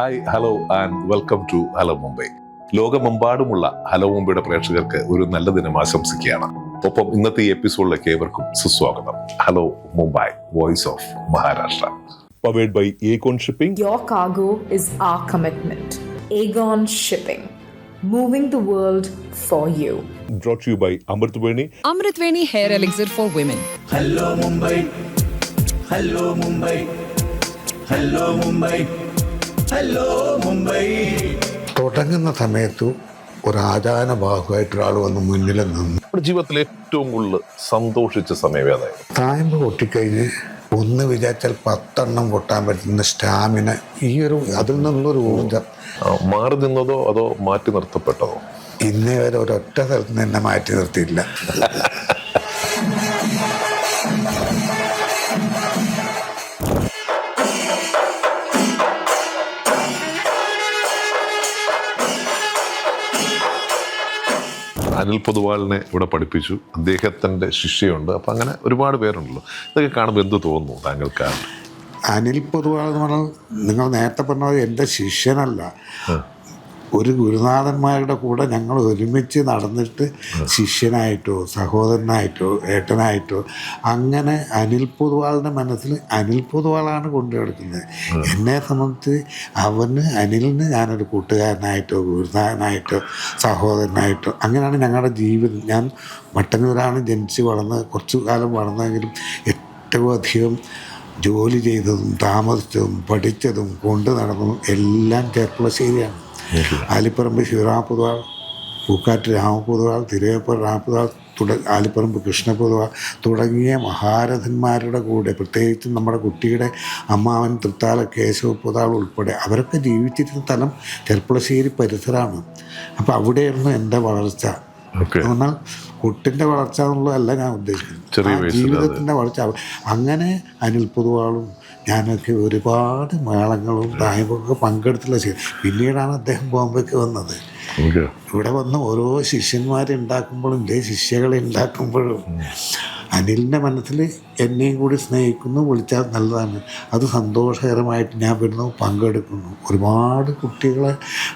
Hi hello and welcome to hello Mumbai. ലോകമെമ്പാടുമുള്ള hello മുംബൈയുടെ പ്രേക്ഷകർക്ക് ഒരു നല്ല ദിനം ആശംസിക്കുകയാണ്. ഒപ്പം ഇന്നത്തെ ഈ എപ്പിസോഡിലേക്ക് ഏവർക്കും സുസ്വാഗതം. Hello Mumbai, voice of Maharashtra. Powered by Aegon Shipping. Your cargo is our commitment. Aegon Shipping. Moving the world for you. Brought to you by Amritveni. Amritveni Hair Elixir for Women. Hello Mumbai. Hello Mumbai. Hello Mumbai. Hello Mumbai. തുടങ്ങുന്ന സമയത്ത് ഒരു ആചാര ഭാഗമായിട്ട് ഒരാൾ വന്ന് മുന്നിൽ നിന്നു. നമ്മുടെ ജീവിതത്തിൽ ഏറ്റവും കൂടുതൽ സന്തോഷിച്ച സമയം ഏതായിരുന്നു? തായ്മ പൊട്ടിക്കഴിഞ്ഞ് ഒന്ന് വിചാരിച്ചാൽ 10 എണ്ണം പൊട്ടാൻ പറ്റുന്ന സ്റ്റാമിന, അതിൽ നിന്നൊരു ഊർജം. മാറി നിന്നതോ അതോ മാറ്റി നിർത്തപ്പെട്ടതോ? ഇന്നേ വരെ ഒരൊറ്റ സ്ഥലത്ത് നിന്ന് എന്നെ മാറ്റി നിർത്തിയില്ല. അനിൽ പൊതുവാളിനെ ഇവിടെ പഠിപ്പിച്ചു, അദ്ദേഹത്തിൻ്റെ ശിഷ്യയുണ്ട്. അപ്പം അങ്ങനെ ഒരുപാട് പേരുണ്ടല്ലോ. ഇതൊക്കെ കാണുമ്പോൾ എന്ത് തോന്നുന്നു താങ്കൾക്ക്? അനിൽ പൊതുവാൾ എന്ന് പറഞ്ഞാൽ നിങ്ങൾ നേരത്തെ പറഞ്ഞത് എൻ്റെ ശിഷ്യനല്ല, ഒരു ഗുരുനാഥന്മാരുടെ കൂടെ ഞങ്ങൾ ഒരുമിച്ച് നടന്നിട്ട് ശിഷ്യനായിട്ടോ സഹോദരനായിട്ടോ ഏട്ടനായിട്ടോ അങ്ങനെ അനിൽ പൊതുവാളിൻ്റെ മനസ്സിൽ അനിൽ പൊതുവാളാണ് കൊണ്ടു കിടക്കുന്നത്. എന്നെ സംബന്ധിച്ച് അനിലിന് ഞാനൊരു കൂട്ടുകാരനായിട്ടോ ഗുരുനാഥനായിട്ടോ സഹോദരനായിട്ടോ അങ്ങനെയാണ് ഞങ്ങളുടെ ജീവിതം. ഞാൻ മട്ടന്നൂരാണ് ജനിച്ച് വളർന്ന് കുറച്ചു കാലം വളർന്നെങ്കിലും ഏറ്റവും അധികം ജോലി ചെയ്തതും താമസിച്ചതും പഠിച്ചതും കൊണ്ടു നടന്നതും എല്ലാം ചെർപ്പുളശ്ശേരിയാണ്. ആലിപ്പറമ്പ് ശിവരാമ പൊതുവാൾ, പൂക്കാറ്റ് രാമപൊതുവാൾ, തിരുവേപ്പൂർ രാമപൊതുവാൾ, ആലിപ്പറമ്പ് കൃഷ്ണപൊതുവാൾ തുടങ്ങിയ മഹാരഥന്മാരുടെ കൂടെ, പ്രത്യേകിച്ചും നമ്മുടെ കുട്ടിയുടെ അമ്മാവൻ തൃത്താല കേശവ പൊതുവാൾ ഉൾപ്പെടെ അവരൊക്കെ ജീവിച്ചിരുന്ന സ്ഥലം ചെർപ്പുളശ്ശേരി പരിസരമാണ്. അപ്പോൾ അവിടെയായിരുന്നു എൻ്റെ വളർച്ച. എന്നാൽ കുട്ടിൻ്റെ വളർച്ച എന്നുള്ളതല്ല ഞാൻ ഉദ്ദേശിക്കുന്നത്, ജീവിതത്തിൻ്റെ വളർച്ച. അങ്ങനെ അനിൽ പൊതുവാളും ഞാനൊക്കെ ഒരുപാട് മേളങ്ങളും തായ്മൊക്കെ പങ്കെടുത്തുള്ള പിന്നീടാണ് അദ്ദേഹം ബോംബെക്ക് വന്നത്. ഇവിടെ വന്ന് ഓരോ ശിഷ്യന്മാരെ ഉണ്ടാക്കുമ്പോഴും ശിഷ്യകളെ ഉണ്ടാക്കുമ്പോഴും അനിലിൻ്റെ മനസ്സിൽ എന്നെയും കൂടി സ്നേഹിക്കുന്നു, വിളിച്ചാൽ നല്ലതാണ്. അത് സന്തോഷകരമായിട്ട് ഞാൻ വരുന്നു, പങ്കെടുക്കുന്നു. ഒരുപാട് കുട്ടികളെ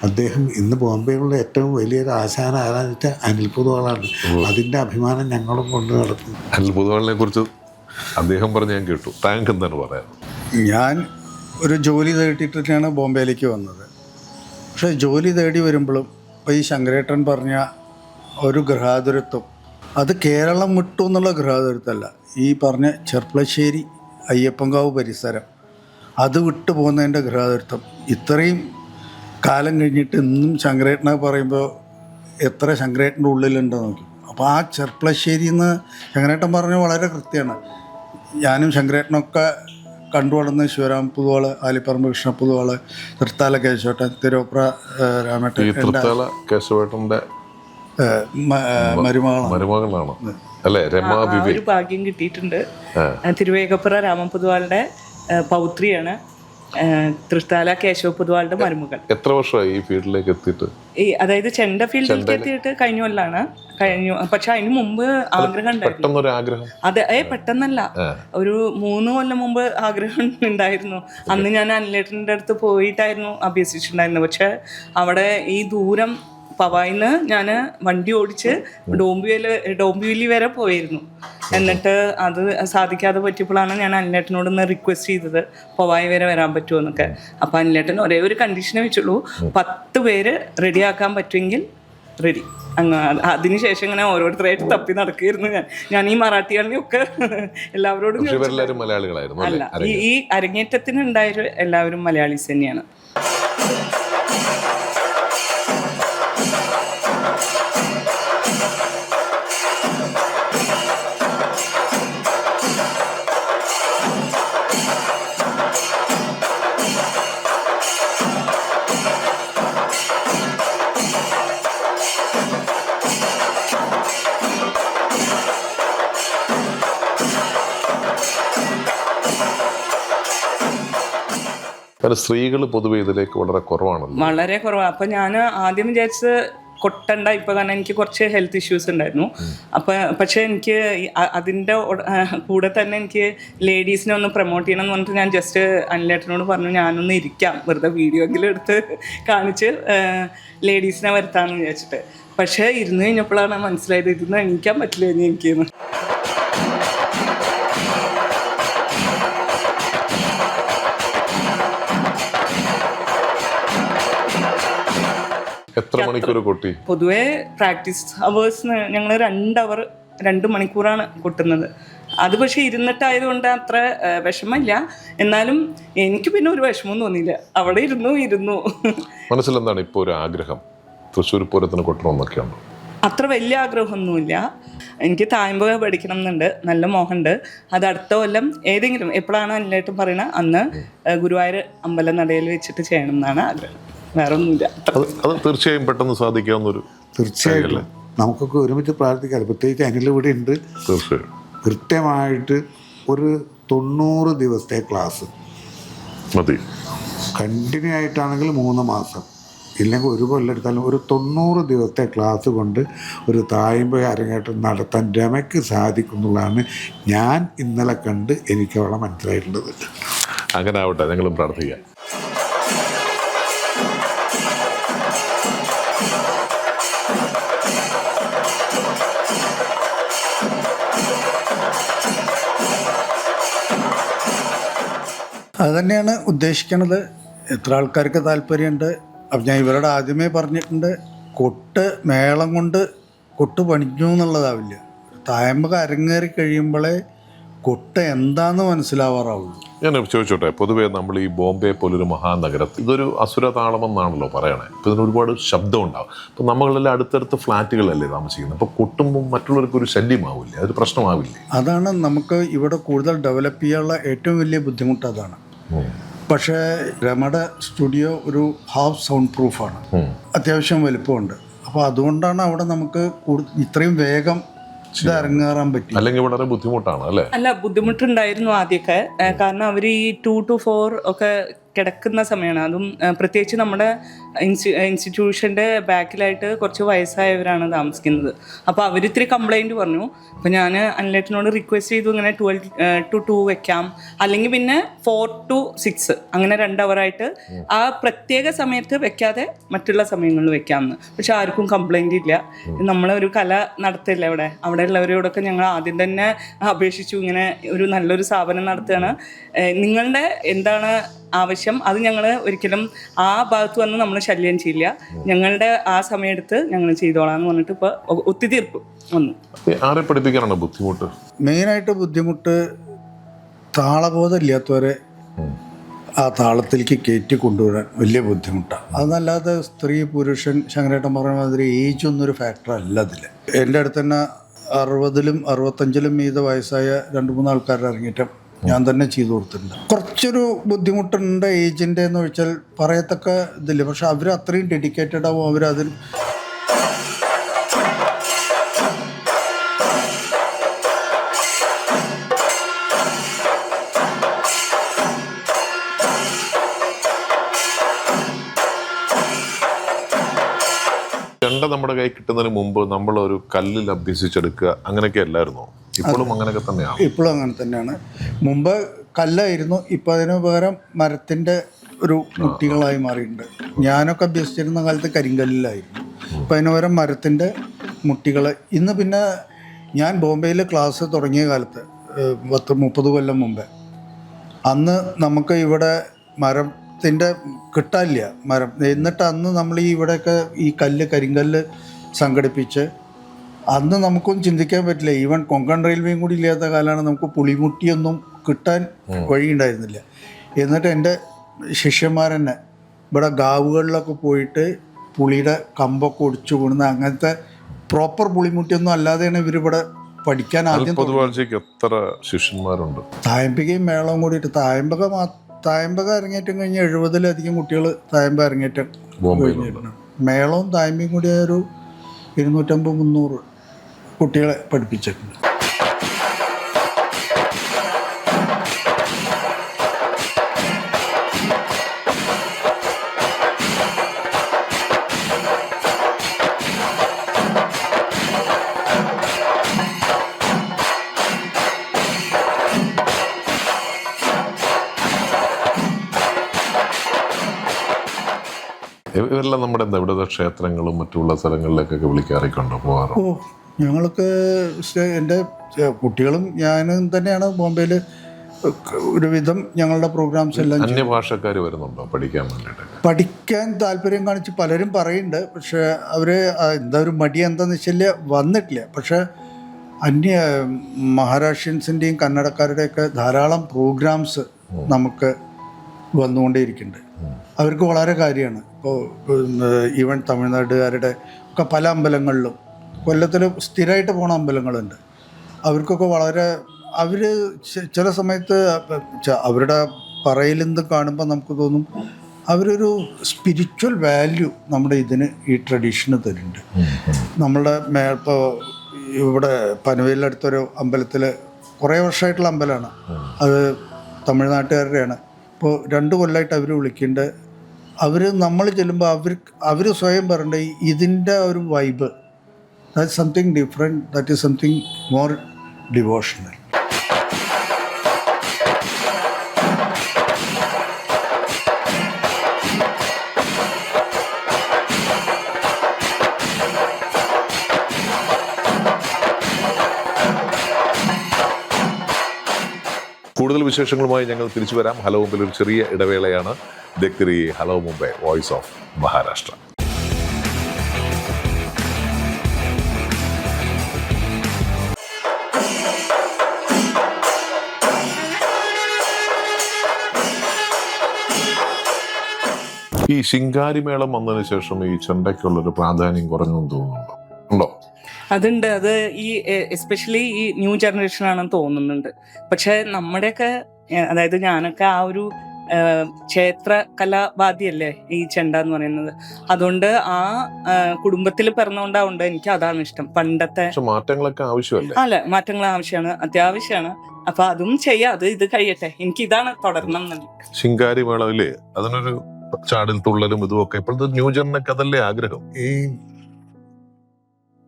അദ്ദേഹം ഇന്ന് ബോംബെയിലുള്ള ഏറ്റവും വലിയൊരു ആശാന ആരാന്ന് വെച്ചാൽ അനിൽ പൊതുവാളാണ്. അതിൻ്റെ അഭിമാനം ഞങ്ങളും കൊണ്ട് നടക്കുന്നു. അനിൽ പൊതുവാളിനെ കുറിച്ച് അദ്ദേഹം പറഞ്ഞ് ഞാൻ കേട്ടു. താങ്ക് എന്താണ് പറയാൻ? ഞാൻ ഒരു ജോലി തേടിയിട്ടാണ് ബോംബെയിലേക്ക് വന്നത്. പക്ഷേ ജോലി തേടി വരുമ്പോഴും ഇപ്പോൾ ഈ ശങ്കരേട്ടൻ പറഞ്ഞ ഒരു ഗൃഹാതുരത്വം, അത് കേരളം വിട്ടു എന്നുള്ള ഗൃഹാതുരത്വമല്ല, ഈ പറഞ്ഞ ചെർപ്പളശ്ശേരി അയ്യപ്പൻകാവ് പരിസരം അത് വിട്ടു പോകുന്നതിൻ്റെ ഗൃഹാതുരത്വം. ഇത്രയും കാലം കഴിഞ്ഞിട്ട് ഇന്നും ശങ്കരേട്ടനെ പറയുമ്പോൾ എത്ര ശങ്കരേട്ടൻ്റെ ഉള്ളിലുണ്ടെന്ന് നോക്കി. അപ്പോൾ ആ ചെർപ്പളശ്ശേരി എന്ന് ശങ്കരേട്ടൻ പറഞ്ഞത് വളരെ കൃത്യമാണ്. ഞാനും ശങ്കരേട്ടനൊക്കെ കണ്ടു വളർന്ന് ശിവരാമ പൊതുവാൾ, ആലിപ്പറമ്പ് കൃഷ്ണ പൊതുവാൾ, തൃത്താല കേശവേട്ടൻ, തിരുവപ്ര രാമേട്ടൻ, കേശവേട്ടൻ്റെ മരുമകളാണ് അല്ലേ രമാ ബിബി. ഒരു ഭാഗ്യം കിട്ടിയിട്ടുണ്ട്. തിരുവേഗപ്പുറ രാമപൊതുവാളുടെ പൗത്രിയാണ് തൃത്താല കേശവ പൊതുവാളുടെ മരുമകൾ. എത്ര വർഷമായി ഈ ഫീൽഡിലേക്ക് എത്തിയിട്ട്? അതായത് ചെണ്ട ഫീൽഡിലേക്ക് എത്തിയിട്ട് കഴിഞ്ഞ കൊല്ലാണ്. പക്ഷെ അതിന് മുമ്പ് ആഗ്രഹം ഉണ്ടായിരുന്നു. അതെ, പെട്ടെന്നല്ല, ഒരു 3 കൊല്ലം മുമ്പ് ആഗ്രഹം ഉണ്ടായിരുന്നു. അന്ന് ഞാൻ അനിലേട്ടൻ്റെ അടുത്ത് പോയിട്ടായിരുന്നു അഭ്യസിച്ചിട്ടുണ്ടായിരുന്നു. പക്ഷെ അവിടെ ഈ ദൂരം പവായിന്ന് ഞാൻ വണ്ടി ഓടിച്ച് ഡോംബിവലി വരെ പോയിരുന്നു. എന്നിട്ട് അത് സാധിക്കാതെ പറ്റിയപ്പോഴാണ് ഞാൻ അനിലേട്ടനോടൊന്ന് റിക്വസ്റ്റ് ചെയ്തത് പവായി വരെ വരാൻ പറ്റുമോ എന്നൊക്കെ. അപ്പോൾ അനിലേട്ടൻ ഒരേ ഒരു കണ്ടീഷനെ വെച്ചുള്ളൂ, 10 പേര് റെഡിയാക്കാൻ പറ്റുമെങ്കിൽ റെഡി. അതിനുശേഷം ഇങ്ങനെ ഓരോരുത്തരായിട്ട് തപ്പി നടക്കുകയായിരുന്നു ഞാൻ ഈ മറാഠികളിലൊക്കെ എല്ലാവരോടും. അല്ല, ഈ അരങ്ങേറ്റത്തിന് ഉണ്ടായ എല്ലാവരും മലയാളീസ് തന്നെയാണ്. സ്ത്രീകൾ പൊതുവെ ഇതിലേക്ക് വളരെ കുറവാണല്ലോ. വളരെ കുറവാണ്. അപ്പം ഞാൻ ആദ്യം വിചാരിച്ചത് കൊട്ടണ്ട ഇപ്പോൾ, കാരണം എനിക്ക് കുറച്ച് ഹെൽത്ത് ഇഷ്യൂസ് ഉണ്ടായിരുന്നു. പക്ഷേ എനിക്ക് അതിൻ്റെ കൂടെ തന്നെ എനിക്ക് ലേഡീസിനെ ഒന്ന് പ്രൊമോട്ട് ചെയ്യണം എന്ന് പറഞ്ഞിട്ട് ഞാൻ ജസ്റ്റ് അനിലേട്ടനോട് പറഞ്ഞു ഞാനൊന്ന് ഇരിക്കാം, വെറുതെ വീഡിയോ എങ്കിലും എടുത്ത് കാണിച്ച് ലേഡീസിനെ വരുത്താമെന്ന് വിചാരിച്ചിട്ട്. പക്ഷേ ഇരുന്ന് കഴിഞ്ഞപ്പോഴാണ് മനസ്സിലായത് ഇരുന്ന് എണീക്കാൻ പറ്റില്ല എനിക്കെന്ന്. എത്ര മണിക്കൂർ കൊട്ടി? പൊതുവേ പ്രാക്ടീസ് അവേഴ്സിന് ഞങ്ങൾ 2 മണിക്കൂറാണ് കൊട്ടുന്നത്. അത് പക്ഷേ ഇരുന്നിട്ടായതുകൊണ്ട് അത്ര വിഷമമില്ല. എന്നാലും എനിക്ക് പിന്നെ ഒരു വിഷമവും തോന്നിയില്ല. അവിടെ ഇരുന്നു. മനസ്സിലെന്താണ് ഇപ്പോൾ ഒരു ആഗ്രഹം? തൃശ്ശൂർ പൂരത്തിന് കൊട്ടണമെന്നൊക്കെയുണ്ടോ? അത്ര വലിയ ആഗ്രഹമൊന്നുമില്ല. എനിക്ക് തായമ്പക പഠിക്കണം എന്നുണ്ട്, നല്ല മോഹമുണ്ട്. അത് അടുത്ത കൊല്ലം ഏതെങ്കിലും എപ്പോഴാണ് അനിലേട്ടും പറയണത് അന്ന് ഗുരുവായൂർ അമ്പലം നടയിൽ വെച്ചിട്ട് ചെയ്യണം എന്നാണ് ആഗ്രഹം. വേറെ ഒന്നുമില്ല. അത് തീർച്ചയായും പെട്ടെന്ന് സാധിക്കാവുന്നൊരു. തീർച്ചയായിട്ടും നമുക്കൊക്കെ ഒരുമിച്ച് പ്രാർത്ഥിക്കാം. പ്രത്യേകിച്ച് അനിൽ ഇവിടെ ഉണ്ട്. തീർച്ചയായും കൃത്യമായിട്ട് ഒരു 90 ദിവസത്തെ ക്ലാസ് മതി. കണ്ടിന്യൂ ആയിട്ടാണെങ്കിൽ 3 മാസം, ഇല്ലെങ്കിൽ 1 കൊല്ലം എടുത്താലും ഒരു 90 ദിവസത്തെ ക്ലാസ് കൊണ്ട് ഒരു തായമ്പക അരങ്ങേറ്റം നടത്താൻ രമയ്ക്ക് സാധിക്കുന്നുള്ളതാണ് ഞാൻ ഇന്നലെ കണ്ട് എനിക്ക് അവിടെ മനസ്സിലായിട്ടുള്ളത്. അങ്ങനെ ആവട്ടെ, ഞങ്ങളും പ്രാർത്ഥിക്കാം. അത് തന്നെയാണ് ഉദ്ദേശിക്കണത്. എത്ര ആൾക്കാർക്ക് താല്പര്യമുണ്ട്. അപ്പം ഞാൻ ഇവരോട് ആദ്യമേ പറഞ്ഞിട്ടുണ്ട്, കൊട്ട് മേളം കൊണ്ട് കൊട്ട് പണിഞ്ഞു എന്നുള്ളതാവില്ല. തായമ്പക അരങ്ങേറി കഴിയുമ്പോഴേ കൊട്ട് എന്താന്ന് മനസ്സിലാവാറാവുള്ളൂ. ഞാൻ ചോദിച്ചോട്ടെ, പൊതുവേ നമ്മൾ ഈ ബോംബെ പോലൊരു മഹാനഗരത്തിൽ ഇതൊരു അസുരതാളമെന്നാണല്ലോ പറയണേ. അപ്പോൾ ഇതിന് ഒരുപാട് ശബ്ദം ഉണ്ടാവും. അപ്പോൾ നമ്മളെല്ലാം അടുത്തടുത്ത് ഫ്ലാറ്റുകളല്ലേ താമസിക്കുന്നത്. അപ്പോൾ കൊട്ടുമ്പോൾ മറ്റുള്ളവർക്ക് ഒരു ശല്യമാവില്ലേ? അതൊരു പ്രശ്നമാവില്ലേ? അതാണ് നമുക്ക് ഇവിടെ കൂടുതൽ ഡെവലപ്പ് ചെയ്യാനുള്ള ഏറ്റവും വലിയ ബുദ്ധിമുട്ട് അതാണ്. പക്ഷേ രമയുടെ സ്റ്റുഡിയോ ഒരു ഹാഫ് സൗണ്ട് പ്രൂഫാണ്, അത്യാവശ്യം വലുപ്പമുണ്ട്. അപ്പോൾ അതുകൊണ്ടാണ് അവിടെ നമുക്ക് ഇത്രയും വേഗം ഇത് ഇറങ്ങാറാൻ പറ്റി. അല്ലെങ്കിൽ വളരെ ബുദ്ധിമുട്ടാണ് അല്ലേ? അല്ല, ബുദ്ധിമുട്ടുണ്ടായിരുന്നു ആദ്യമൊക്കെ. കാരണം അവർ ഈ 2 to 4 ഒക്കെ കിടക്കുന്ന സമയമാണ്. അതും പ്രത്യേകിച്ച് നമ്മുടെ ഇൻസ്റ്റിറ്റ്യൂഷൻ്റെ ബാക്കിലായിട്ട് കുറച്ച് വയസ്സായവരാണ് താമസിക്കുന്നത്. അപ്പോൾ അവരിത്തിരി കംപ്ലൈൻറ്റ് പറഞ്ഞു. അപ്പോൾ ഞാൻ അനിലേട്ടനോട് റിക്വസ്റ്റ് ചെയ്തു, ഇങ്ങനെ 12 to 2 വെക്കാം, അല്ലെങ്കിൽ പിന്നെ 4 to 6 അങ്ങനെ 2 hour ആ പ്രത്യേക സമയത്ത് വെക്കാതെ മറ്റുള്ള സമയങ്ങളിൽ വെക്കാമെന്ന്. പക്ഷെ ആർക്കും കംപ്ലൈൻറ്റ് ഇല്ല. നമ്മളൊരു കല നടത്തില്ല അവിടെ ഉള്ളവരോടൊക്കെ ഞങ്ങൾ ആദ്യം തന്നെ അപേക്ഷിച്ചു, ഇങ്ങനെ ഒരു നല്ലൊരു സ്ഥാപനം നടത്തുകയാണ്, നിങ്ങളുടെ എന്താണ് ആവശ്യം അത് ഞങ്ങൾ ഒരിക്കലും ആ ഭാഗത്ത് വന്ന് നമ്മൾ ശല്യം ചെയ്യില്ല, ഞങ്ങളുടെ ആ സമയമെടുത്ത് ഞങ്ങൾ ചെയ്തോളാം എന്ന് പറഞ്ഞിട്ട് ഇപ്പോൾ ഒത്തുതീർപ്പ് വന്നു. ആരെ പഠിപ്പിക്കാനാണ് ബുദ്ധിമുട്ട്? മെയിനായിട്ട് ബുദ്ധിമുട്ട് താളബോധം ഇല്ലാത്തവരെ ആ താളത്തിലേക്ക് കയറ്റി കൊണ്ടുവരാൻ വലിയ ബുദ്ധിമുട്ടാണ്. അതല്ലാതെ സ്ത്രീ പുരുഷൻ ശങ്കരേട്ടൻ പറഞ്ഞ മാതിരി ഏജ് ഒന്നൊരു ഫാക്ടർ അല്ല അതിൽ. എൻ്റെ അടുത്ത് തന്നെ 60-ലും 65-ലും മീത വയസ്സായ 2-3 ആൾക്കാരുടെ അരങ്ങേറ്റം ഞാൻ തന്നെ ചെയ്തു കൊടുത്തിട്ടുണ്ട്. കുറച്ചൊരു ബുദ്ധിമുട്ടുണ്ട് ഏജിൻ്റെ എന്ന് വെച്ചാൽ പറയത്തക്ക ഇതില്ല. പക്ഷെ അവർ അത്രയും ഡെഡിക്കേറ്റഡ് ആവും. അവരതിൽ ചെണ്ട നമ്മുടെ കൈ കിട്ടുന്നതിന് മുമ്പ് നമ്മളൊരു കല്ലിൽ അഭ്യസിച്ചെടുക്കുക അങ്ങനെയൊക്കെ അല്ലായിരുന്നോ? ഇപ്പോഴും അങ്ങനെയൊക്കെ തന്നെയാണ്. ഇപ്പോഴും അങ്ങനെ തന്നെയാണ്. മുമ്പ് കല്ലായിരുന്നു, ഇപ്പം അതിന് പകരം മരത്തിൻ്റെ ഒരു മുട്ടികളായി മാറിയിട്ടുണ്ട്. ഞാനൊക്കെ അഭ്യസിച്ചിരുന്ന കാലത്ത് കരിങ്കല്ലിലായിരുന്നു. അപ്പം അതിന് പകരം മരത്തിൻ്റെ മുട്ടികൾ. ഇന്ന് പിന്നെ ഞാൻ ബോംബെയിൽ ക്ലാസ് തുടങ്ങിയ കാലത്ത് 30 കൊല്ലം മുമ്പേ, അന്ന് നമുക്ക് ഇവിടെ മരത്തിൻ്റെ കിട്ടാനില്ല മരം. എന്നിട്ട് അന്ന് നമ്മൾ ഈ ഇവിടെയൊക്കെ ഈ കരിങ്കല്ല് സംഘടിപ്പിച്ച് അന്ന് നമുക്കൊന്നും ചിന്തിക്കാൻ പറ്റില്ല. ഈവൻ കൊങ്കൺ റെയിൽവേയും കൂടി ഇല്ലാത്ത കാലമാണ്. നമുക്ക് പുളിമുട്ടിയൊന്നും കിട്ടാൻ വഴിയുണ്ടായിരുന്നില്ല. എന്നിട്ട് എൻ്റെ ശിഷ്യന്മാരെന്നെ ഇവിടെ ഗാവുകളിലൊക്കെ പോയിട്ട് പുളിയുടെ കമ്പൊക്കെ ഒടിച്ചു കൊടുക്കുന്ന അങ്ങനത്തെ പ്രോപ്പർ പുളിമുട്ടിയൊന്നും അല്ലാതെയാണ് ഇവരിവിടെ പഠിക്കാൻ ആദ്യം. എത്ര ശിഷ്യന്മാരുണ്ട്? തായമ്പകയും മേളവും കൂടിയിട്ട് തായമ്പക അരങ്ങേറ്റം കഴിഞ്ഞ് 70-ലധികം കുട്ടികൾ തായമ്പക അരങ്ങേറ്റം കഴിഞ്ഞിട്ടുണ്ട്. മേളവും തായമ്പയും കൂടി ഒരു 250-300 കുട്ടികളെ പഠിപ്പിച്ചിട്ടുണ്ട്. ഇവരെല്ലാം നമ്മുടെ എന്താ ഇവിടുത്തെ ക്ഷേത്രങ്ങളും മറ്റുള്ള സ്ഥലങ്ങളിലേക്കൊക്കെ വിളിക്കാറൊക്കെയുണ്ടോ, പോകാറോ? ഓ, ഞങ്ങൾക്ക് എൻ്റെ കുട്ടികളും ഞാനും തന്നെയാണ് ബോംബെയിൽ ഒരുവിധം ഞങ്ങളുടെ പ്രോഗ്രാംസ് എല്ലാം ചെയ്യും. അന്യഭാഷക്കാർ വരുന്നുണ്ടോ പഠിക്കാൻ വേണ്ടിയിട്ട്? പഠിക്കാൻ താല്പര്യം കാണിച്ച് പലരും പറയുന്നുണ്ട്. പക്ഷേ അവർ എന്താ ഒരു മടി എന്താണെന്ന് വെച്ചാൽ വന്നിട്ടില്ല. പക്ഷേ മഹാരാഷ്ട്രീയൻസിൻ്റെയും കന്നഡക്കാരുടെയൊക്കെ ധാരാളം പ്രോഗ്രാംസ് നമുക്ക് വന്നുകൊണ്ടേയിരിക്കുന്നുണ്ട്. അവർക്ക് വളരെ കാര്യമാണ്. ഇപ്പോൾ ഈവൻ തമിഴ്നാടുകാരുടെ ഒക്കെ പല അമ്പലങ്ങളിലും കൊല്ലത്തിൽ സ്ഥിരമായിട്ട് പോണ അമ്പലങ്ങളുണ്ട്. അവർക്കൊക്കെ വളരെ അവർ ചില സമയത്ത് അവരുടെ പറയലെന്ത് കാണുമ്പോൾ നമുക്ക് തോന്നും അവരൊരു സ്പിരിച്വൽ വാല്യൂ നമ്മുടെ ഇതിന് ഈ ട്രഡീഷന് തരുന്നുണ്ട്. നമ്മളുടെ ഇപ്പോൾ ഇവിടെ പനവേലിനടുത്തൊരു അമ്പലത്തിൽ കുറേ വർഷമായിട്ടുള്ള അമ്പലമാണ്. അത് തമിഴ്നാട്ടുകാരുടെയാണ്. ഇപ്പോൾ 2 കൊല്ലമായിട്ട് അവർ വിളിക്കുന്നുണ്ട്. അവർ നമ്മൾ ചെല്ലുമ്പോൾ അവർ സ്വയം പറയണ്ട ഇതിൻ്റെ ഒരു vibe, that something different, that is something more devotional. കൂടുതൽ വിശേഷങ്ങളുമായി ഞങ്ങൾ തിരിച്ചു വരാം. ഹലോ മുംബൈയിൽ ഒരു ചെറിയ ഇടവേളയാണ്. ദേഖ്തി hello Mumbai, voice of Maharashtra. ഈ ശിങ്കാരിമേളം വന്നതിന് ശേഷം ഈ ചെണ്ടയ്ക്കുള്ളൊരു പ്രാധാന്യം കുറഞ്ഞെന്ന് തോന്നുന്നുണ്ടോ? ഉണ്ടോ? അതുണ്ട്. അത് ഈ എസ്പെഷ്യലി ഈ ന്യൂ ജനറേഷൻ ആണെന്ന് തോന്നുന്നുണ്ട്. പക്ഷെ നമ്മുടെയൊക്കെ അതായത് ഞാനൊക്കെ ആ ഒരു ക്ഷേത്ര കലാവാദിയല്ലേ ഈ ചെണ്ട എന്ന് പറയുന്നത്. അതുകൊണ്ട് ആ കുടുംബത്തിൽ പിറന്നുകൊണ്ടാവുണ്ട് എനിക്ക് അതാണ് ഇഷ്ടം. പണ്ടത്തെ മാറ്റങ്ങളൊക്കെ ആവശ്യമല്ലേ? അല്ല, മാറ്റങ്ങൾ ആവശ്യമാണ്, അത്യാവശ്യമാണ്. അപ്പൊ അതും ചെയ്യാം. ഇത് കഴിയട്ടെ, എനിക്ക് ഇതാണ് തുടരണം എന്നുള്ളത്. ശിങ്കാരിമേളയില്ലേ അതിനൊരു ചാടിൽ തുള്ളലും ഇതുമൊക്കെ ഇപ്പോഴത്തെ ന്യൂ ജനറേഷനൊക്കെ അതല്ലേ ആഗ്രഹം. ഈ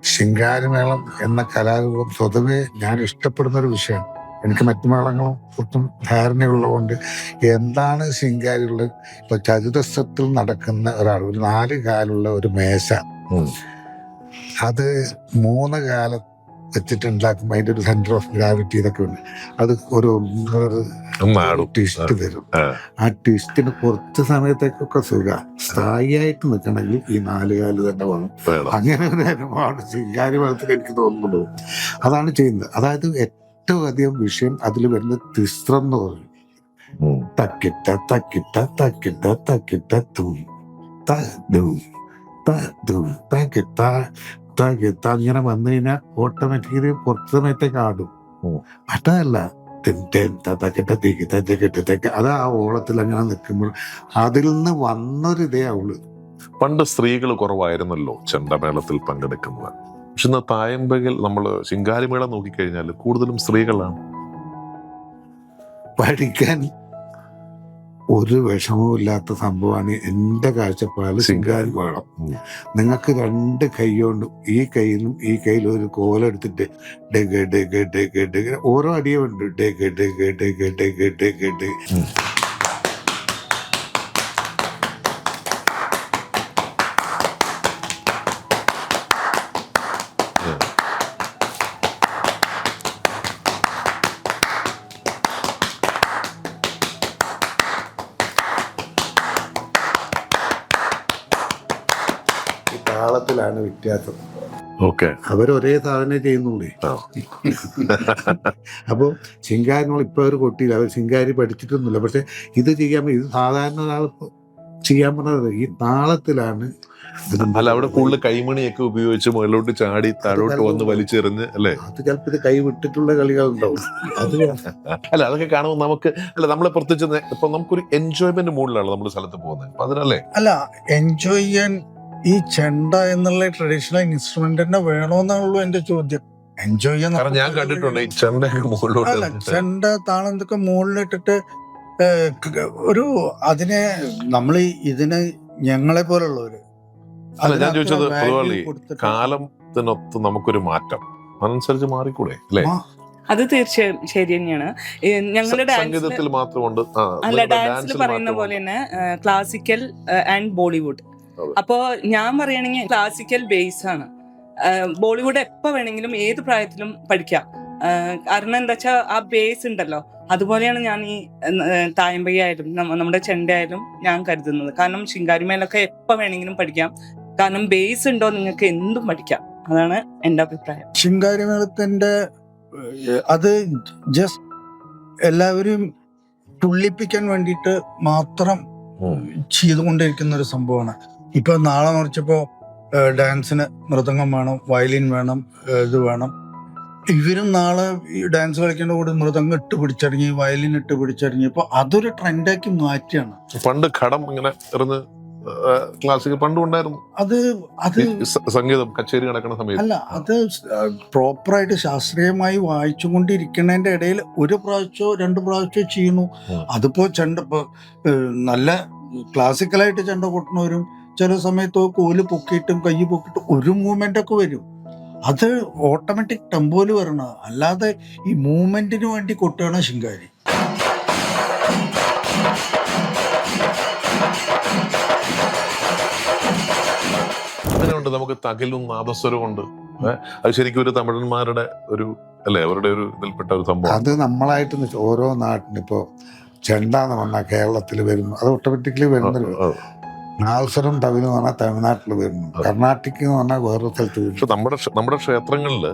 ശിങ്കാരിമേളം എന്ന കലാരൂപം സ്വതവേ ഞാൻ ഇഷ്ടപ്പെടുന്ന ഒരു വിഷയമാണ്. എനിക്ക് മറ്റു മേളങ്ങളും ഒട്ടും ധാരണയുള്ളതുകൊണ്ട് എന്താണ് ശിങ്കാരിയുള്ളത്. ഇപ്പൊ ചതുരസ്രത്തിൽ നടക്കുന്ന ഒരാൾ, ഒരു 4 കാലുള്ള ഒരു മേശ, അത് 3 കാലം വെച്ചിട്ടുണ്ടാക്കുമ്പോൾ അതിൻ്റെ ഒരു സെന്റർ ഓഫ് ഗ്രാവിറ്റി ഇതൊക്കെ ഉണ്ട്. അത് ഒരു ട്വിസ്റ്റ് തരും. ആ ട്വിസ്റ്റിന് കുറച്ച് സമയത്തേക്കൊക്കെ സുഖം, സ്ഥായിയായിട്ട് നിൽക്കണമെങ്കിൽ ഈ 4 കാല് തന്നെ വേണം. അങ്ങനെ ഒരു അനുഭവമാണ് ശിങ്കാരി മേളത്തിൽ എനിക്ക് തോന്നുന്നത്. അതാണ് ചെയ്യുന്നത്. അതായത് ഏറ്റവും അധികം വിഷയം അതിൽ വരുന്ന തിസ്രം എന്ന് പറയും. തക്കിട്ട തക്കിട്ട തക്കിട്ട തക്കിട്ട തും തക്കിട്ട തക്കിട്ട ഇങ്ങനെ വന്നു കഴിഞ്ഞാൽ ഓട്ടോമാറ്റിക്കലി കുറച്ച് സമയത്തേക്ക് ആടും. മറ്റതല്ല, അത് ആ ഓളത്തിൽ അങ്ങനെ നിൽക്കുമ്പോൾ അതിൽ നിന്ന് വന്നൊരിതേ അവള്. പണ്ട് സ്ത്രീകൾ കുറവായിരുന്നല്ലോ ചെണ്ടമേളത്തിൽ പങ്കെടുക്കുന്നത്. പക്ഷെ ഇന്ന് തായമ്പകൽ നമ്മൾ ശിങ്കാരിമേളം നോക്കിക്കഴിഞ്ഞാൽ കൂടുതലും സ്ത്രീകളാണ്. പഠിക്കാൻ ഒരു വിഷമവും ഇല്ലാത്ത സംഭവമാണ് എൻ്റെ കാഴ്ചപ്പാടിൽ ശിങ്കാരിമേളം. നിങ്ങൾക്ക് 2 കൈ കൊണ്ടും ഈ കയ്യിലും ഈ കയ്യിലും ഒരു കോലെടുത്തിട്ട് ഡെഗ് ഡെഗ് ഡെഗ് ഡെഗ് ഓരോ അടിയുണ്ട്. ഡെഗ് ഡെഗ് ഡെഗ് ഡെഗ് ഡെഗ് ഡെഗ്. താളത്തിലാണ് വ്യത്യാസം. അവരൊരേ സാധനം ചെയ്യുന്നുള്ളേ. അപ്പോൾ ശിങ്കാരിമേളം ഇപ്പൊ അവർ കൊട്ടിയില്ല, അവർ ശിങ്കാരി പഠിച്ചിട്ടൊന്നുമില്ല. പക്ഷെ ഇത് ചെയ്യാൻ, ഇത് സാധാരണ ഒരാൾ ചെയ്യാൻ പറഞ്ഞത് ഈ താളത്തിലാണ്. അല്ല, അവിടെ കൂടുതൽ കൈമണിയൊക്കെ ഉപയോഗിച്ച് മുകളിലോട്ട് ചാടി താഴോട്ട് വന്ന് വലിച്ചെറിഞ്ഞ് അല്ലേ? അത് ചിലപ്പോൾ ഇത് കൈ വിട്ടിട്ടുള്ള കളികളുണ്ടാവും. അത് അല്ല, അതൊക്കെ കാണുമ്പോൾ നമുക്ക് അല്ല നമ്മളെ പ്രത്യേകിച്ച് ഇപ്പൊ നമുക്കൊരു എൻജോയ്മെന്റ് മൂഡിലാണ് നമ്മൾ സ്ഥലത്ത് പോകുന്നത്. അപ്പൊ അതിനല്ലേ അല്ല എൻജോയ് ചെയ്യാൻ ഈ ചെണ്ട എന്നുള്ള ട്രഡീഷണൽ ഇൻസ്ട്രുമെന്റ് തന്നെ വേണോന്നുള്ളൂ എന്റെ ചോദ്യം. എൻജോയ് ചെയ്യാൻ ഞാൻ കണ്ടിട്ടുണ്ട് ഈ ചെണ്ടയൊക്കെ മുകളിലോട്ട്. അല്ല, ചെണ്ട താളം ഇതൊക്കെ മുകളിലിട്ടിട്ട് ഒരു അതിനെ നമ്മൾ ഇതിന് ഞങ്ങളെ പോലുള്ളവര്. അല്ല, ഞാൻ ചോദിച്ചത് പൊതുവെ കാലത്തിനൊത്ത് നമുക്കൊരു മാറ്റം അതനുസരിച്ച് മാറിക്കൂടെ അല്ലേ? അത് തീർച്ചയായും ശരി തന്നെയാണ്. ഞങ്ങളുടെ സംഗീതത്തിൽ മാത്രമുണ്ട്. അല്ല, ഡാൻസിൽ പറയുന്ന പോലെ തന്നെ ക്ലാസിക്കൽ ആൻഡ് ബോളിവുഡ് അപ്പോ ഞാൻ പറയുകയാണെങ്കിൽ ക്ലാസിക്കൽ ബേസ് ആണ്. ബോളിവുഡ് എപ്പോൾ വേണമെങ്കിലും ഏത് പ്രായത്തിലും പഠിക്കാം. കാരണം എന്താ വെച്ചാൽ ആ ബേസ് ഉണ്ടല്ലോ. അതുപോലെയാണ് ഞാൻ ഈ തായമ്പയായാലും നമ്മുടെ ചെണ്ടയായാലും ഞാൻ കരുതുന്നത്. കാരണം ശിങ്കാരിമേലൊക്കെ എപ്പോൾ വേണമെങ്കിലും പഠിക്കാം. കാരണം ബേസ് ഉണ്ടോ നിങ്ങൾക്ക് എന്തും പഠിക്കാം. അതാണ് എൻ്റെ അഭിപ്രായം. ശിങ്കാരിമേളത്തിന്റെ അത് ജസ്റ്റ് എല്ലാവരും തുള്ളിപ്പിക്കാൻ വേണ്ടിയിട്ട് മാത്രം ചെയ്തുകൊണ്ടിരിക്കുന്ന ഒരു സംഭവമാണ്. ഇപ്പൊ നാളെ മറിച്ചപ്പോ ഡാൻസിന് മൃദംഗം വേണം, വയലിൻ വേണം, ഇത് വേണം. ഇവരും നാളെ ഈ ഡാൻസ് കളിക്കേണ്ട കൂടെ മൃദംഗം ഇട്ട് പിടിച്ചിറങ്ങി, വയലിൻ ഇട്ട് പിടിച്ചിറങ്ങി. ഇപ്പൊ അതൊരു ട്രെൻഡാക്കി മാറ്റിയാണ്. പണ്ട് ഘടം ഇങ്ങനെ എറിഞ്ഞ് ക്ലാസിക് പണ്ടും ഉണ്ടായിരുന്നു. അത് സംഗീതം കച്ചേരി നടക്കുന്ന സമയത്ത് അല്ല, അത് പ്രോപ്പറായിട്ട് ശാസ്ത്രീയമായി വായിച്ചുകൊണ്ടിരിക്കുന്നതിന്റെ ഇടയിൽ ഒരു പ്രാവശ്യമോ 2 പ്രാവശ്യമോ ചെയ്യുന്നു. അതിപ്പോ ചെണ്ട നല്ല ക്ലാസിക്കലായിട്ട് ചെണ്ട കൊട്ടുന്നവരും ചില സമയത്ത് കോല് പൊക്കിയിട്ടും കൈ പൊക്കിയിട്ടും ഒരു മൂവ്മെന്റ് ഒക്കെ വരും. അത് ഓട്ടോമാറ്റിക് ടെമ്പോല് വരണം. അല്ലാതെ ഈ മൂവ്മെന്റിന് വേണ്ടി കൊട്ടുകയാണ് ശിങ്കാരി. അങ്ങനെയുണ്ട്. നമുക്ക് തകിലും നാദസ്വരവും ഉണ്ട്. അത് ശരിക്കും ഒരു തമിഴന്മാരുടെ ഒരു അല്ലേ, അവരുടെ ഒരു ഇതിൽപ്പെട്ട ഒരു സംഭവം. അത് നമ്മളായിട്ട് ഓരോ നാട്ടിന് ഇപ്പോൾ ചെണ്ടാന്ന് പറഞ്ഞാൽ കേരളത്തിൽ വരുന്നു, അത് ഓട്ടോമാറ്റിക്കലി വരുന്നൊരു നാദസ്വരം തവിലെന്ന് പറഞ്ഞാൽ തമിഴ്നാട്ടിൽ വരുന്നു, കർണാട്ടിക് എന്ന് പറഞ്ഞാൽ വേറൊരു സ്ഥലത്ത് വരുന്നു. പക്ഷെ നമ്മുടെ ക്ഷേത്രങ്ങളിൽ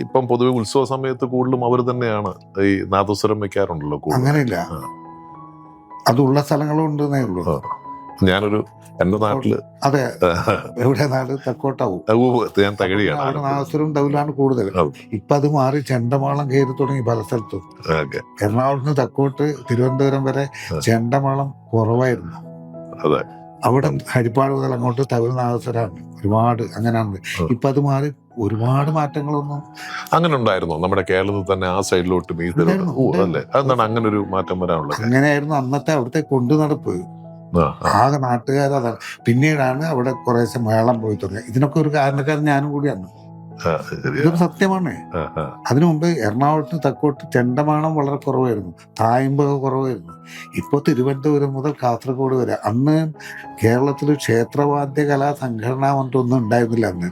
ഇപ്പം പൊതുവെ ഉത്സവ സമയത്ത് കൂടുതലും അവർ തന്നെയാണ് ഈ നാദസ്വരം വെക്കാറുണ്ടല്ലോ. അങ്ങനെയില്ല, അതുള്ള സ്ഥലങ്ങളും ഉണ്ടെന്നേ ഉള്ളൂ. ഞാനൊരു എന്റെ നാട്ടില് അതെ, എവിടെ നാട് തെക്കോട്ടാവും, ഞാൻ തകഴിയാണ്. നാദസ്വരവും തവിലാണ് കൂടുതൽ. ഇപ്പൊ അത് മാറി ചെണ്ടമാളം കയറി തുടങ്ങി പല സ്ഥലത്തും. എറണാകുളത്ത് തെക്കോട്ട് തിരുവനന്തപുരം വരെ ചെണ്ടമാളം കുറവായിരുന്നു. അതെ, അവിടെ ഹരിപ്പാട് മുതൽ അങ്ങോട്ട് തമിഴ് നാദസ്വരമാണ് ഒരുപാട്. അങ്ങനെയാണ്. ഇപ്പൊ അത് മാറി ഒരുപാട് മാറ്റങ്ങളൊന്നും അങ്ങനെ ഉണ്ടായിരുന്നോ നമ്മുടെ കേരളത്തിൽ തന്നെ ആ സൈഡിലോട്ട് അല്ലേ? അതെന്താണ് അങ്ങനെ ഒരു മാറ്റം വരാനുള്ളത്? അങ്ങനെയായിരുന്നു അന്നത്തെ അവിടുത്തെ കൊണ്ടു നടപ്പ്. ആകെ നാട്ടുകാരതാണ്. പിന്നീടാണ് അവിടെ കുറേശ്ശെ മേളം പോയി തുടങ്ങി. ഇതിനൊക്കെ ഒരു കാരണക്കാരൻ ഞാനും കൂടിയാണ്. ഇതൊരു സത്യമാണ്. അതിനു മുമ്പ് എറണാകുളത്ത് തെക്കോട്ട് ചെണ്ടമാണം വളരെ കുറവായിരുന്നു, തായമ്പൊക്കെ കുറവായിരുന്നു. ഇപ്പോൾ തിരുവനന്തപുരം മുതൽ കാസർഗോഡ് വരെ. അന്ന് കേരളത്തിൽ ക്ഷേത്രവാദ്യ കലാ സംഘടന കൊണ്ടൊന്നും ഉണ്ടായിരുന്നില്ല. അന്ന്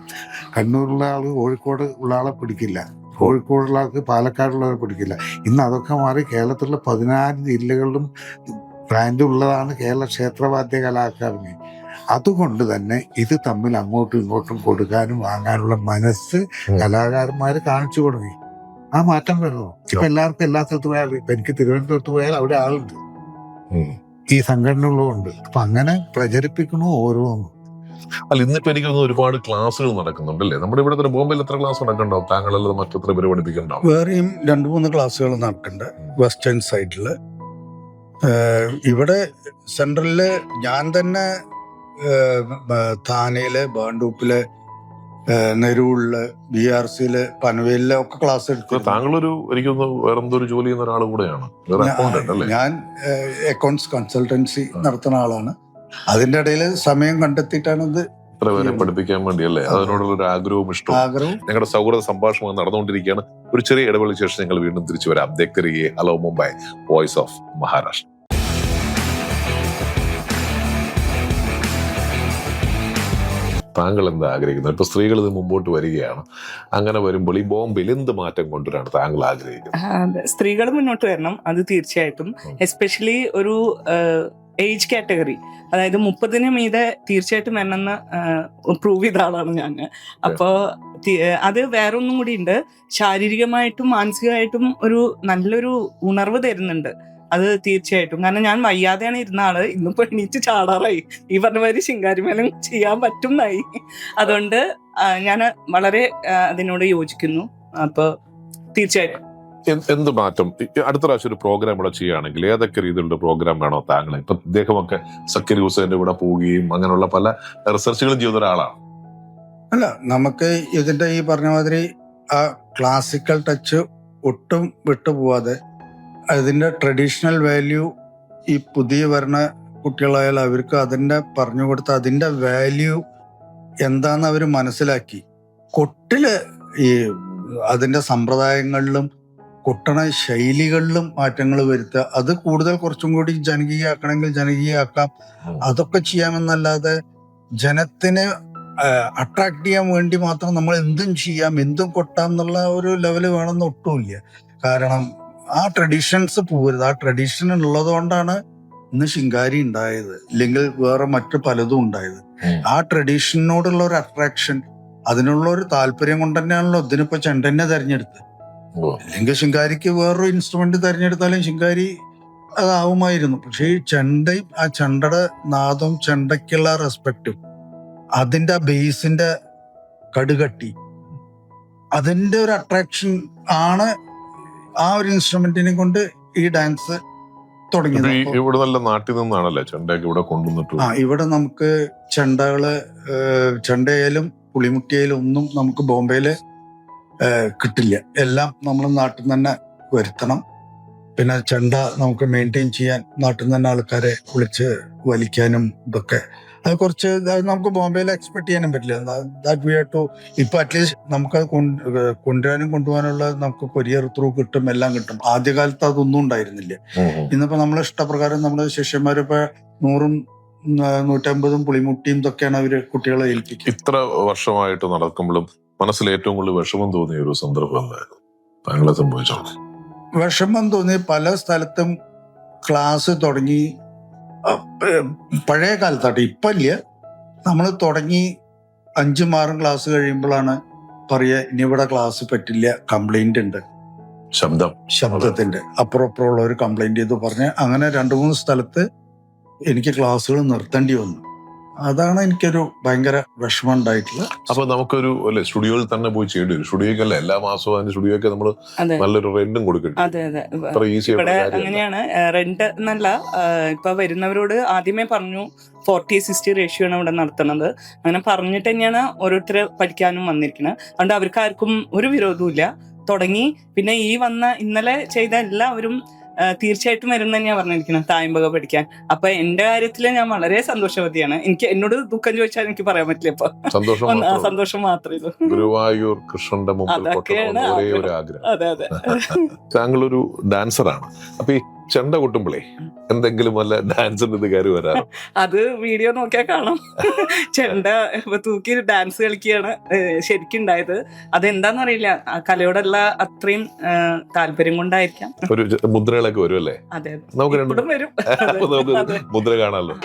കണ്ണൂരുള്ള ആൾ കോഴിക്കോട് ഉള്ള ആളെ പിടിക്കില്ല, കോഴിക്കോടുള്ള ആൾക്ക് പാലക്കാടുള്ളവരെ പിടിക്കില്ല. ഇന്ന് അതൊക്കെ മാറി കേരളത്തിലുള്ള 14 ജില്ലകളിലും ബ്രാൻഡ് ഉള്ളതാണ് കേരള ക്ഷേത്രവാദ്യ കലാ അക്കാദമി. അതുകൊണ്ട് തന്നെ ഇത് തമ്മിൽ അങ്ങോട്ടും ഇങ്ങോട്ടും കൊടുക്കാനും വാങ്ങാനുള്ള മനസ്സ് കലാകാരന്മാർ കാണിച്ചു തുടങ്ങി. ആ മാറ്റം വരുന്നു. ഇപ്പൊ എല്ലാവർക്കും എല്ലാ സ്ഥലത്ത് പോയാൽ, ഇപ്പൊ എനിക്ക് തിരുവനന്തപുരത്ത് പോയാൽ അവിടെ ആളുണ്ട്, ഈ സംഘടനകളുണ്ട്. അപ്പൊ അങ്ങനെ പ്രചരിപ്പിക്കണു ഓരോന്നും. അല്ല, ഇന്നിപ്പോ എനിക്ക് ഒരുപാട് ക്ലാസ്സുകൾ നടക്കുന്നുണ്ടല്ലേ നമ്മുടെ ഇവിടെ തന്നെ. ബോംബെയിൽ എത്ര ക്ലാസ് നടക്കണ്ടാവും? താങ്കളല്ലാതെ മറ്റെത്ര പേര് പഠിപ്പിക്കണ്ടാവും? വേറെയും 2-3 ക്ലാസ്സുകൾ നടക്കുന്നുണ്ട് വെസ്റ്റേൺ സൈഡില്. ഇവിടെ സെൻട്രലില് ഞാൻ തന്നെ താനയില്, ബാണ്ടൂപ്പില്, നെരൂളില്, BRCയില്, പനവേലില് ഒക്കെ ക്ലാസ് എടുക്കും. താങ്കളൊരു എനിക്കൊന്ന് വേറെന്തോ ഒരു ജോലി ചെയ്യുന്ന ഒരാൾ കൂടെയാണ്. ഞാൻ അക്കൗണ്ട്സ് കൺസൾട്ടൻസി നടത്തുന്ന ആളാണ്. അതിന്റെ ഇടയിൽ സമയം കണ്ടെത്തിയിട്ടാണ് ഇത് ഇത്ര പേരെ പഠിപ്പിക്കാൻ വേണ്ടി അല്ലേ? അതിനോടുള്ള ഒരു ആഗ്രഹവും ഇഷ്ടവും. ഞങ്ങളുടെ സൗഹൃദ സംഭാഷണം നടന്നുകൊണ്ടിരിക്കുകയാണ്. ഒരു ചെറിയ ഇടവേളയ്ക്ക് ശേഷം ഞങ്ങൾ വീണ്ടും തിരിച്ചു വരാം. ദേഖ്തേ hello Mumbai, voice of Maharashtra. താങ്കൾ എന്താ ആഗ്രഹിക്കുന്നത്? ഇപ്പൊ സ്ത്രീകൾ ഇത് മുമ്പോട്ട് വരികയാണ്. അങ്ങനെ വരുമ്പോൾ ഈ ബോംബെയിൽ എന്ത് മാറ്റം കൊണ്ടുവരാണ് താങ്കൾ ആഗ്രഹിക്കുന്നത്? സ്ത്രീകൾ മുന്നോട്ട് വരണം, അത് തീർച്ചയായിട്ടും. എസ്പെഷ്യലി ഒരു ഏജ് കാറ്റഗറി, അതായത് 30-ന് മീതെ തീർച്ചയായിട്ടും വേണമെന്ന് പ്രൂവ് ചെയ്ത ആളാണ് ഞാൻ. അപ്പോൾ അത് വേറൊന്നും കൂടി ഉണ്ട്. ശാരീരികമായിട്ടും മാനസികമായിട്ടും ഒരു നല്ലൊരു ഉണർവ് തരുന്നുണ്ട് അത് തീർച്ചയായിട്ടും. കാരണം ഞാൻ വയ്യാതെയാണ് ഇരുന്ന ആള്, ഇന്നിപ്പോ എണീറ്റ് ചാടാറായി. ഈ പറഞ്ഞ മാതിരി ശിങ്കാരിമേളം ചെയ്യാൻ പറ്റുന്നായി. അതുകൊണ്ട് ഞാൻ വളരെ അതിനോട് യോജിക്കുന്നു. അപ്പൊ തീർച്ചയായിട്ടും എന്ത് മാറ്റം അടുത്ത പ്രാവശ്യം ഒരു പ്രോഗ്രാം ഇവിടെ ചെയ്യുകയാണെങ്കിൽ ഏതൊക്കെ രീതിയിലുള്ള പ്രോഗ്രാം വേണോ താങ്കളെ? ഇപ്പൊ ഇദ്ദേഹമൊക്കെ സക്കീർ ഹുസൈന്റെ കൂടെ പോവുകയും അങ്ങനെയുള്ള പല റിസർച്ചുകളും ചെയ്ത ഒരാളാണ്. അല്ല, നമുക്ക് ഇതിന്റെ ഈ പറഞ്ഞ മാതിരി ആ ക്ലാസിക്കൽ ടച്ച് ഒട്ടും വിട്ടുപോവാതെ അതിന്റെ ട്രഡീഷണൽ വാല്യൂ ഈ പുതിയ വരുന്ന കുട്ടികളായാലും അവർക്ക് അതിന്റെ പറഞ്ഞു കൊടുത്ത അതിന്റെ വാല്യൂ എന്താന്ന് അവർ മനസ്സിലാക്കി കൊട്ടില് ഈ അതിന്റെ സമ്പ്രദായങ്ങളിലും കൊട്ടണ ശൈലികളിലും മാറ്റങ്ങൾ വരുത്തുക. അത് കൂടുതൽ കുറച്ചും കൂടി ജനകീയമാക്കണമെങ്കിൽ ജനകീയമാക്കാം. അതൊക്കെ ചെയ്യാമെന്നല്ലാതെ ജനത്തിനെ അട്രാക്ട് ചെയ്യാൻ വേണ്ടി മാത്രം നമ്മൾ എന്തും ചെയ്യാം, എന്തും കൊട്ടാം എന്നുള്ള ഒരു ലെവല് വേണമെന്ന് ഒട്ടുമില്ല. കാരണം ആ ട്രഡീഷൻസ് പോകരുത്. ആ ട്രഡീഷൻ ഉള്ളത് കൊണ്ടാണ് ഇന്ന് ശിങ്കാരി ഉണ്ടായത്, ഇല്ലെങ്കിൽ വേറെ മറ്റു പലതും ഉണ്ടായത്. ആ ട്രഡീഷനോടുള്ള ഒരു അട്രാക്ഷൻ, അതിനുള്ള ഒരു താല്പര്യം കൊണ്ട് തന്നെയാണല്ലോ ഇതിനിപ്പോ ചെണ്ടനെ തെരഞ്ഞെടുത്തത്. അല്ലെങ്കിൽ ശിങ്കാരിക്ക് വേറൊരു ഇൻസ്ട്രുമെന്റ് തെരഞ്ഞെടുത്താലും ശിങ്കാരി അതാവുമായിരുന്നു. പക്ഷെ ഈ ചെണ്ടയും ആ ചെണ്ടയുടെ നാദവും ചെണ്ടയ്ക്കുള്ള റെസ്പെക്റ്റും അതിന്റെ ആ ബേസിന്റെ കടുകട്ടി, അതിന്റെ ഒരു അട്രാക്ഷൻ ആണ് ആ ഒരു ഇൻസ്ട്രുമെന്റിനെ കൊണ്ട് ഈ ഡാൻസ് തുടങ്ങിയത്. ഇവിടെ നല്ല നാട്ടിൽ നിന്നാണല്ലേ ചെണ്ടയൊക്കെ ഇവിടെ കൊണ്ടുവന്നിട്ട്? ഇവിടെ നമുക്ക് ചെണ്ടകള്, ചെണ്ടയായാലും പുളിമുട്ടിയായാലും ഒന്നും നമുക്ക് ബോംബെയില് കിട്ടില്ല. എല്ലാം നമ്മൾ നാട്ടിൽ നിന്ന് തന്നെ വരുത്തണം. പിന്നെ ചെണ്ട നമുക്ക് മെയിൻറ്റെയിൻ ചെയ്യാൻ നാട്ടിൽ നിന്ന് തന്നെ ആൾക്കാരെ വിളിച്ച് വലിക്കാനും ഇതൊക്കെ അത് കുറച്ച് നമുക്ക് ബോംബെയിൽ എക്സ്പെക്ട് ചെയ്യാനും പറ്റില്ല. That we have to. ഇപ്പൊ അറ്റ്ലീസ്റ്റ് നമുക്കത് കൊണ്ടുവരാനും കൊണ്ടുപോകാനുള്ള നമുക്ക് കൊറിയർ ത്രൂ കിട്ടും, എല്ലാം കിട്ടും. ആദ്യകാലത്ത് അതൊന്നും ഉണ്ടായിരുന്നില്ല. ഇന്നിപ്പോ നമ്മളെ ഇഷ്ടപ്രകാരം നമ്മുടെ ശിഷ്യന്മാരിപ്പോ 100ഉം 150ഉം പുളിമുട്ടിയും ഇതൊക്കെയാണ് അവര് കുട്ടികളെ ഏൽപ്പിക്കുക. ഇത്ര വർഷമായിട്ട് നടക്കുമ്പോഴും മനസ്സിൽ ഏറ്റവും കൂടുതൽ വിഷമം തോന്നിയ ഒരു സന്ദർഭം എന്തായിരുന്നു താങ്കളെ സംഭവിച്ചോ? വിഷമം തോന്നി പല സ്ഥലത്തും ക്ലാസ് തുടങ്ങി, പഴയ കാലത്താട്ടെ, ഇപ്പൊ ഇല്ല, നമ്മൾ തുടങ്ങി 5-6 ക്ലാസ് കഴിയുമ്പോഴാണ് പറയുക ഇനി ഇവിടെ ക്ലാസ് പറ്റില്ല, കംപ്ലൈന്റ് ഉണ്ട്, ശബ്ദത്തിന്റെ അപ്പുറപ്പുറമുള്ള ഒരു കംപ്ലൈന്റ് ചെയ്ത് പറഞ്ഞ് അങ്ങനെ 2-3 സ്ഥലത്ത് എനിക്ക് ക്ലാസ്സുകൾ നിർത്തേണ്ടി വന്നു. അതാണ് എനിക്കൊരു ഭയങ്കര വിഷമം ഉണ്ടായിട്ടുള്ളത്. അപ്പൊ നമുക്കൊരു അല്ലെ സ്റ്റുഡിയോയിൽ തന്നെ പോയി ചെയ്യേണ്ടി വരും. സ്റ്റുഡിയോക്കല്ല എല്ലാ മാസവും അതിന്റെ സ്റ്റുഡിയോക്ക് നമ്മൾ നല്ലൊരു റെന്റും കൊടുക്കും. അതെ അതെ, ഇവിടെ അങ്ങനെയാണ്. റെന്റ് എന്നല്ല, ഇപ്പൊ വരുന്നവരോട് ആദ്യമേ പറഞ്ഞു 40-60 റേഷ്യോ ആണ് ഇവിടെ നടത്തുന്നത്. അങ്ങനെ പറഞ്ഞിട്ട് തന്നെയാണ് ഓരോരുത്തർ പഠിക്കാനും വന്നിരിക്കുന്നത്. അതുകൊണ്ട് അവർക്ക് ആർക്കും ഒരു വിരോധവും ഇല്ല. തുടങ്ങി പിന്നെ ഈ ഇന്നലെ ചെയ്ത എല്ലാവരും തീർച്ചയായിട്ടും വരും തന്നെയാ പറഞ്ഞിരിക്കുന്നത് തായമ്പക പഠിക്കാൻ. അപ്പൊ എന്റെ കാര്യത്തില് ഞാൻ വളരെ സന്തോഷവതിയാണ്. എന്നോട് ദുഃഖം ചോദിച്ചാൽ എനിക്ക് പറയാൻ പറ്റില്ല. ഇപ്പൊ സന്തോഷം മാത്രമേ ഉള്ളൂ. ഗുരുവായൂർ കൃഷ്ണന്റെ അതൊക്കെയാണ്. അതെ അതെ. താങ്കളൊരു ഡാൻസറാണ്. അപ്പൊ ഈ ചെണ്ട കൊട്ടുമ്പോഴേ എന്തെങ്കിലും വല്ല ഡാൻസിന്റെ ഇത് കയറി വരാറോ? അത് വീഡിയോ നോക്കിയാൽ കാണാം. ചെണ്ട തൂക്കി ഡാൻസ് കളിക്കുകയാണ് ശരിക്കും ഉണ്ടായത്. അതെന്താന്നറിയില്ല, കലയോടുള്ള അത്രയും താല്പര്യം കൊണ്ടായിരിക്കാം. ഒരു മുദ്രകളൊക്കെ വരും അല്ലേ? അതെ, നമുക്ക് വരും. നമുക്ക് മുദ്ര കാണാമല്ലോ.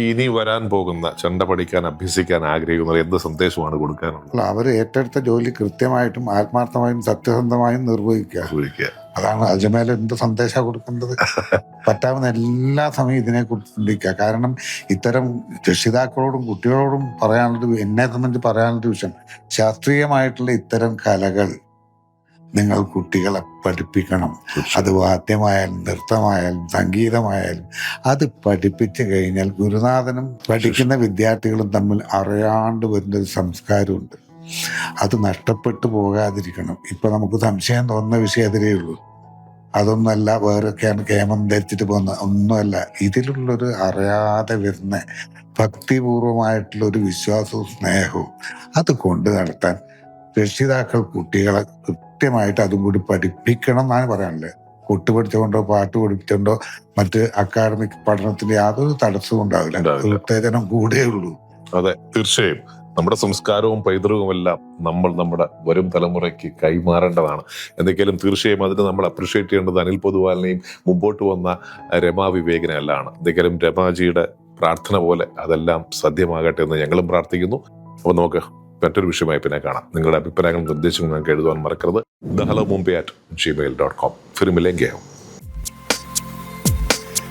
ഇനി വരാൻ പോകുന്ന ചെണ്ട പഠിക്കാൻ അഭ്യസിക്കാൻ ആഗ്രഹിക്കുന്നവർ എന്ത് സന്ദേശമാണ് കൊടുക്കാനുള്ളത്? അവർ ഏറ്റെടുത്ത ജോലി കൃത്യമായിട്ടും ആത്മാർത്ഥമായും സത്യസന്ധമായും നിർവഹിക്കുക. അതാണ് അജമേല എന്ത് സന്ദേശമാണ് കൊടുക്കേണ്ടത്. പറ്റാവുന്ന എല്ലാ സമയവും ഇതിനെക്കുറിച്ച് ചിന്തിക്കുക. കാരണം ഇത്തരം രക്ഷിതാക്കളോടും കുട്ടികളോടും എന്നെ സംബന്ധിച്ച് പറയാനുള്ളൊരു വിഷയം, ശാസ്ത്രീയമായിട്ടുള്ള ഇത്തരം കലകൾ നിങ്ങൾ കുട്ടികളെ പഠിപ്പിക്കണം. അത് വാദ്യമായാലും നൃത്തമായാലും സംഗീതമായാലും അത് പഠിപ്പിച്ചു കഴിഞ്ഞാൽ ഗുരുനാഥനും പഠിക്കുന്ന വിദ്യാർത്ഥികളും തമ്മിൽ അറിയാണ്ട് വരുന്നൊരു സംസ്കാരമുണ്ട്. അത് നഷ്ടപ്പെട്ടു പോകാതിരിക്കണം. ഇപ്പൊ നമുക്ക് സംശയം തോന്നുന്ന വിഷയം അതിലേ ഉള്ളൂ. അതൊന്നുമല്ല, വേറൊക്കെയാണ് കേമം ധരിച്ചിട്ട് പോകുന്ന ഒന്നുമല്ല. ഇതിലുള്ളൊരു അറിയാതെ വരുന്ന ഭക്തിപൂർവമായിട്ടുള്ള ഒരു വിശ്വാസവും സ്നേഹവും അത് കൊണ്ടു നടത്താൻ രക്ഷിതാക്കൾ കുട്ടികളെ കൃത്യമായിട്ട് അതും കൂടി പഠിപ്പിക്കണം എന്നാണ് പറയാനുള്ളത്. കൊട്ട് പഠിച്ചുകൊണ്ടോ പാട്ട് പഠിപ്പിച്ചുകൊണ്ടോ മറ്റ് അക്കാഡമിക് പഠനത്തിന്റെ യാതൊരു തടസ്സവും ഉണ്ടാവില്ല. ഉത്തേജനം കൂടെ ഉള്ളൂ. അതെ, തീർച്ചയായും നമ്മുടെ സംസ്കാരവും പൈതൃകവും എല്ലാം നമ്മൾ നമ്മുടെ വരും തലമുറയ്ക്ക് കൈമാറേണ്ടതാണ്. എന്തെങ്കിലും തീർച്ചയായും അതിന് നമ്മൾ അപ്രിഷ്യേറ്റ് ചെയ്യേണ്ടത് അനിൽ പൊതുവാലിനെയും മുമ്പോട്ട് വന്ന രമാ വിവേകിനെല്ലാം. എന്തെങ്കിലും രമാജിയുടെ പ്രാർത്ഥന പോലെ അതെല്ലാം സദ്യമാകട്ടെ എന്ന് ഞങ്ങളും പ്രാർത്ഥിക്കുന്നു. അപ്പോൾ നമുക്ക് മറ്റൊരു വിഷയമായി പിന്നെ കാണാം. നിങ്ങളുടെ അഭിപ്രായങ്ങളും നിർദ്ദേശങ്ങളും ഞങ്ങൾക്ക് എഴുതുവാൻ മറക്കരുത്. helloMumbai@gmail.com. फिर मिलेंगे हम.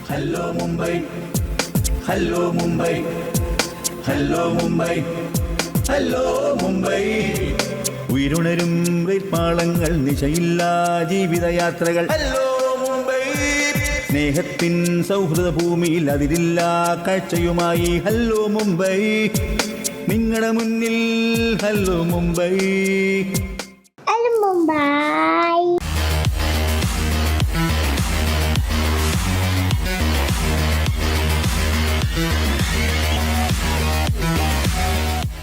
Hello Mumbai, hello Mumbai, hello Mumbai, hello Mumbai. ഉയരുണരും പാളങ്ങൾ, നിശയില്ലാ ജീവിതയാത്രകൾ. ഹലോ മുംബൈ, സ്നേഹത്തിൻ സൗഹൃദ ഭൂമിയിൽ അതിരില്ലാ കാഴ്ചയുമായി. ഹലോ മുംബൈ, നിങ്ങളുടെ മുന്നിൽ. Hello Mumbai, hello Mumbai.